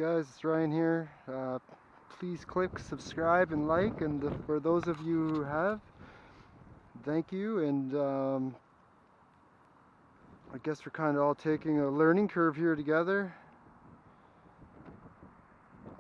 guys, it's Ryan here. Please click subscribe and like, and for those of you who have, thank you. And I guess we're kind of all taking a learning curve here together.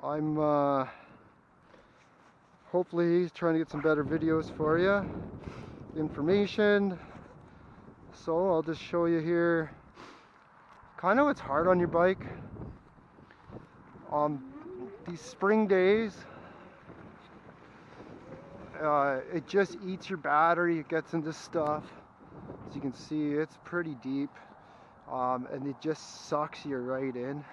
I'm hopefully trying to get some better videos for you, information. So I'll just show you here kind of what's hard on your bike. These spring days, it just eats your battery. It gets into stuff. As you can see, it's pretty deep, and it just sucks you right in.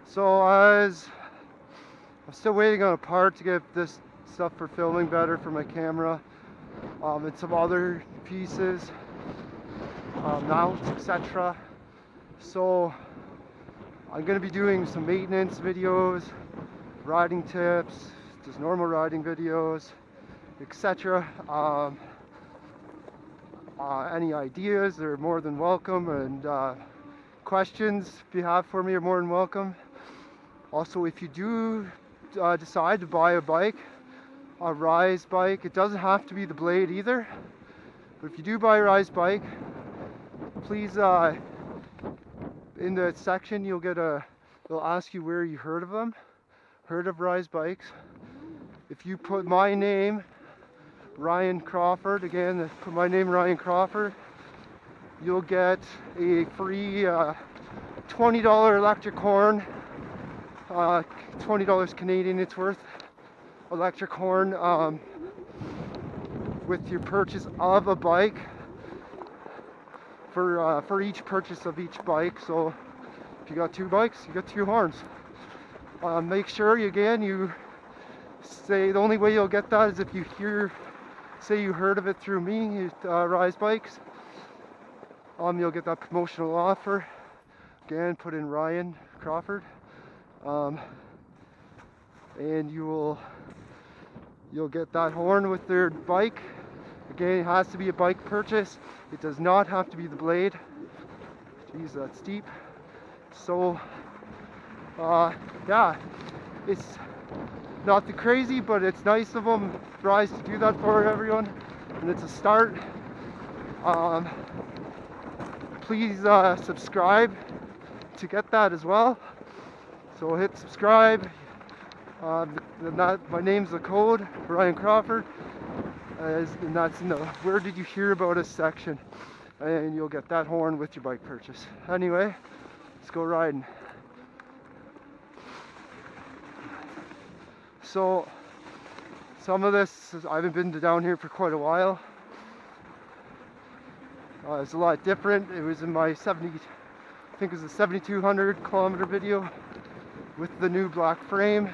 So I'm still waiting on a part to get this stuff for filming better for my camera, and some other pieces, mounts, etc. So I'm going to be doing some maintenance videos, riding tips, just normal riding videos, etc. Any ideas, they're more than welcome, and questions if you have for me are more than welcome. Also, if you do decide to buy a bike, a Rize bike, it doesn't have to be the blade either, but if you do buy a Rize bike, please, in the section they'll ask you where you heard of them, heard of Rize Bikes. If you put my name, Ryan Crawford, again, put my name, Ryan Crawford, you'll get a free $20 electric horn. $20 Canadian it's worth, electric horn, with your purchase of a bike, for each purchase of each bike. So if you got two bikes, you got two horns. Make sure you say the only way you'll get that is if you say you heard of it through me, Rize Bikes. You'll get that promotional offer. Again, put in Ryan Crawford. And you'll get that horn with their bike. Again, it has to be a bike purchase. It does not have to be the blade. Jeez, that's deep. So yeah, it's not the crazy, but it's nice of them, Rize, to do that for everyone, and it's a start. Please subscribe to get that as well. So hit subscribe. My name's the code, Ryan Crawford, and that's in the where did you hear about us section, and you'll get that horn with your bike purchase. Anyway, let's go riding. So some of this, I haven't been down here for quite a while. It's a lot different. It was in my I think it was a 7,200 kilometer video with the new black frame.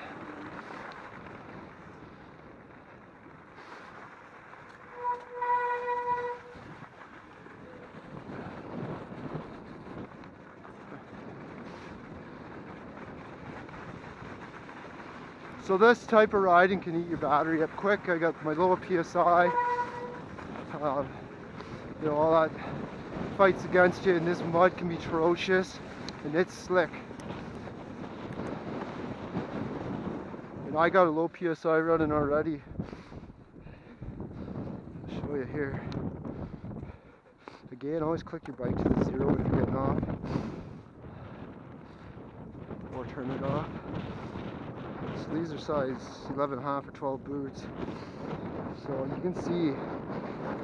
So this type of riding can eat your battery up quick. I got my low PSI. You know, all that fights against you, and this mud can be atrocious, and it's slick. And I got a low PSI running already. I'll show you here. Again, always click your bike to the zero if you're getting off, or turn it off. So these are size 11.5 or 12 boots. So you can see,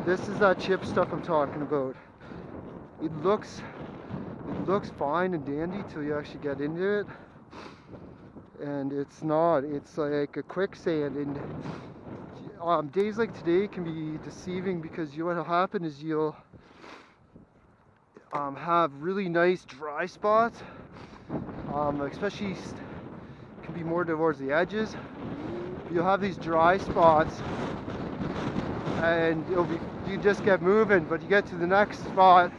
this is that chip stuff I'm talking about. It looks fine and dandy till you actually get into it, and it's not. It's like a quicksand, and days like today can be deceiving, because what'll happen is you'll have really nice dry spots, especially can be more towards the edges. You'll have these dry spots, and you just get moving, but you get to the next spot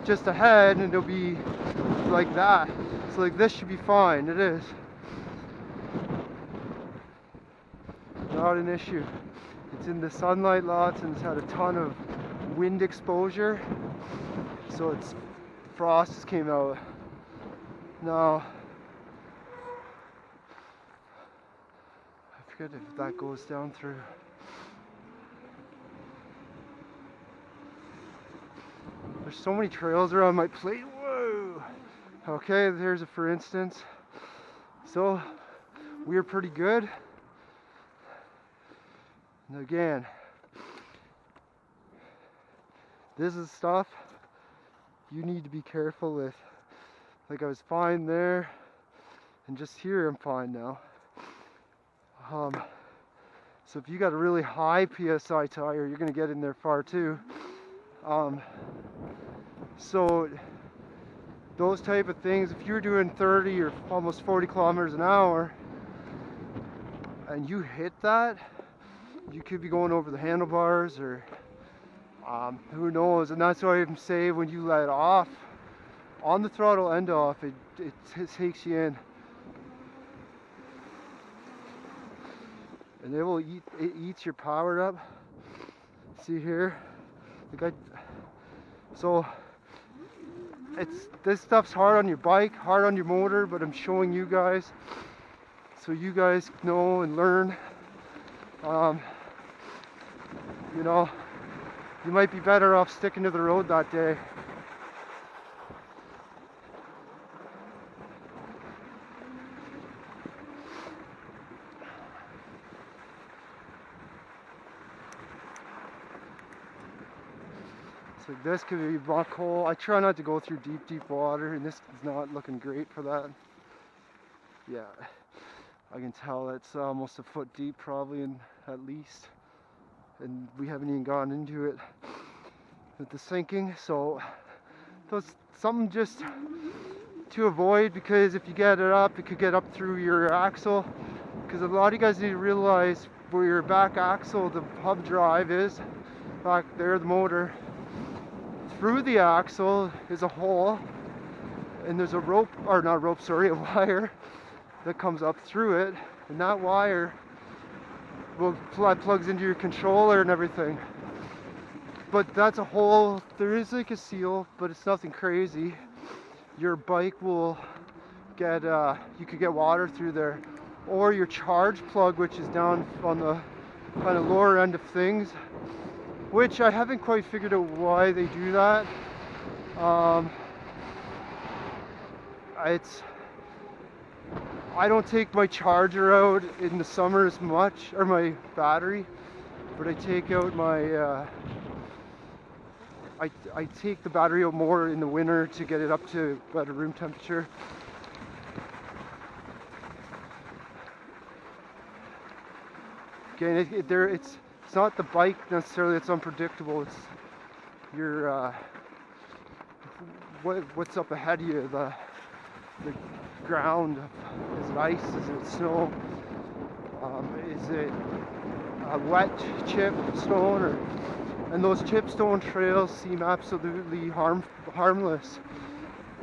just ahead, and it'll be like that. So like this should be fine. It is not an issue. It's in the sunlight lots, and it's had a ton of wind exposure, so it's frost just came out. Now I forget if that goes down through. There's so many trails around my plate. Whoa! Okay, there's a for instance. So we're pretty good. And again, this is stuff you need to be careful with. Like I was fine there, and just here I'm fine now. So if you got a really high PSI tire, you're gonna get in there far too. So those type of things, if you're doing 30 or almost 40 kilometers an hour and you hit that, you could be going over the handlebars, or who knows. And that's why I say when you let off on the throttle end off, it takes you in, and it eats your power up. See here, so this stuff's hard on your bike, hard on your motor, but I'm showing you guys so you guys know and learn. You know, you might be better off sticking to the road that day. So this could be rock hole. I try not to go through deep water, and this is not looking great for that. Yeah, I can tell it's almost a foot deep probably, at least. And we haven't even gone into it with the sinking, so that's something just to avoid, because if you get it up, it could get up through your axle, because a lot of you guys need to realize where your back axle, the hub drive is, back there, the motor, through the axle is a hole, and there's a rope, or not rope, sorry, a wire that comes up through it, and that wire plugs into your controller and everything. But that's a hole. There is like a seal, but it's nothing crazy. Your bike will get, you could get water through there, or your charge plug, which is down on the kind of lower end of things, which I haven't quite figured out why they do that. I don't take my charger out in the summer as much, or my battery, but I take out my, I take the battery out more in the winter to get it up to better room temperature. Again, it's not the bike necessarily that's unpredictable, it's your, what's up ahead of you, the ground. Is it ice? Is it snow? Is it a wet chip stone? And those chip stone trails seem absolutely harmless,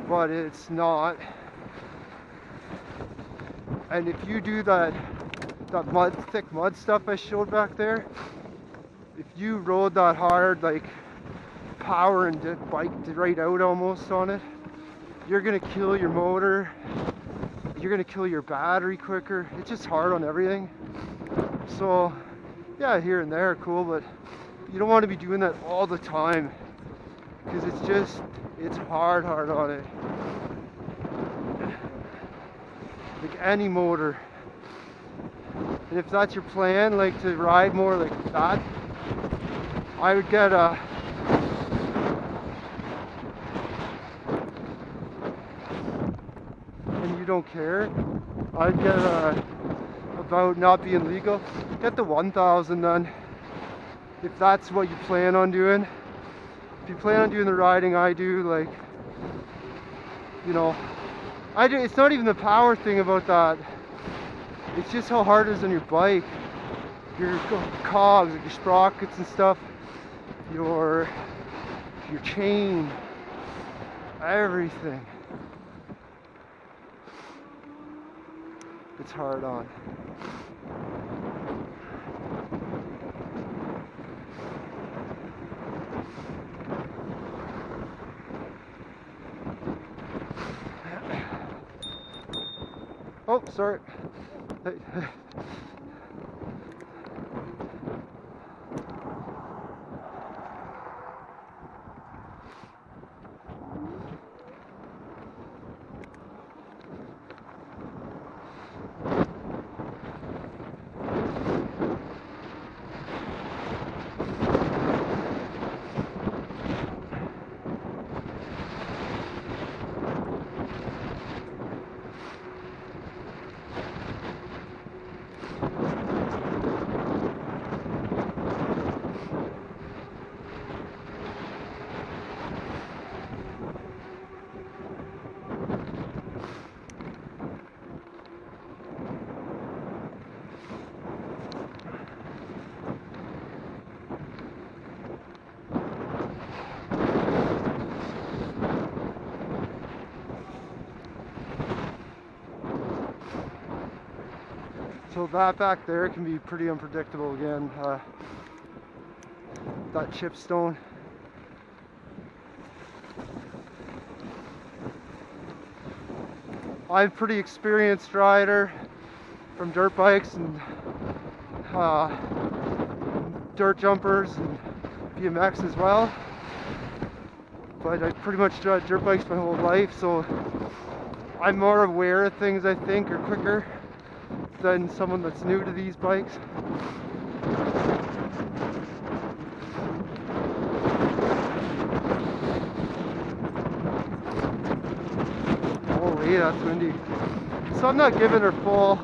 but it's not. And if you do that thick mud stuff I showed back there, if you rode that hard, like power and biked right out almost on it, you're gonna kill your motor, you're gonna kill your battery quicker. It's just hard on everything. So yeah, here and there cool, but you don't want to be doing that all the time, because it's hard on it. Like any motor. And if that's your plan, like to ride more like that, I would get a don't care, I'd get about not being legal, get the 1000 then, if that's what you plan on doing. If you plan on doing the riding I do, like, you know, It's not even the power thing about that. It's just how hard it is on your bike. Your cogs, like your sprockets and stuff, your chain, everything. It's hard on. Oh, sorry. So that back there can be pretty unpredictable again, that chipstone. I'm a pretty experienced rider from dirt bikes and dirt jumpers and BMX as well. But I pretty much ride dirt bikes my whole life, so I'm more aware of things, I think, or quicker than someone that's new to these bikes. Holy, that's windy. So I'm not giving her full